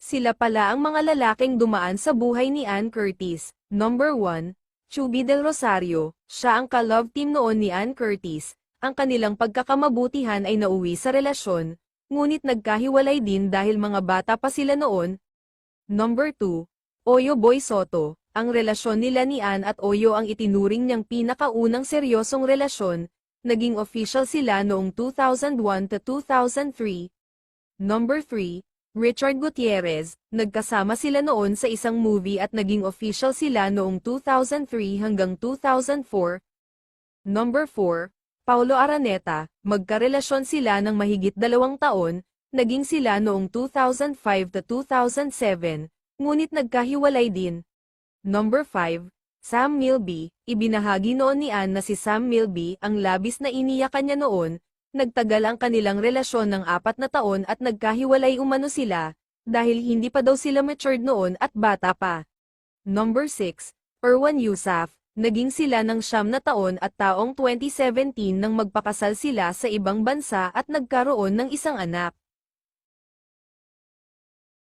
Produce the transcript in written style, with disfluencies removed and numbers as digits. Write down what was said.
Sila pala ang mga lalaking dumaan sa buhay ni Ann Curtis. Number 1. Chubby Del Rosario. Siya ang ka-love team noon ni Ann Curtis. Ang kanilang pagkakamabutihan ay nauwi sa relasyon, ngunit nagkahiwalay din dahil mga bata pa sila noon. Number 2. Oyo Boy Soto. Ang relasyon nila ni Ann at Oyo ang itinuring niyang pinakaunang seryosong relasyon. Naging official sila noong 2001 to 2003. Number 3. Richard Gutierrez. Nagkasama sila noon sa isang movie at naging official sila noong 2003 hanggang 2004. Number 4. Paulo Araneta. Magkarelasyon sila ng mahigit 2 taon, naging sila noong 2005 to 2007, ngunit nagkahiwalay din. Number 5. Sam Milby. Ibinahagi noon ni Ann na si Sam Milby ang labis na iniyakan niya noon. Nagtagal ang kanilang relasyon ng 4 na taon at nagkahiwalay umano sila, dahil hindi pa daw sila matured noon at bata pa. Number 6. Erwan Yusaf. Naging sila ng 9 na taon at taong 2017 nang magpakasal sila sa ibang bansa at nagkaroon ng isang anak.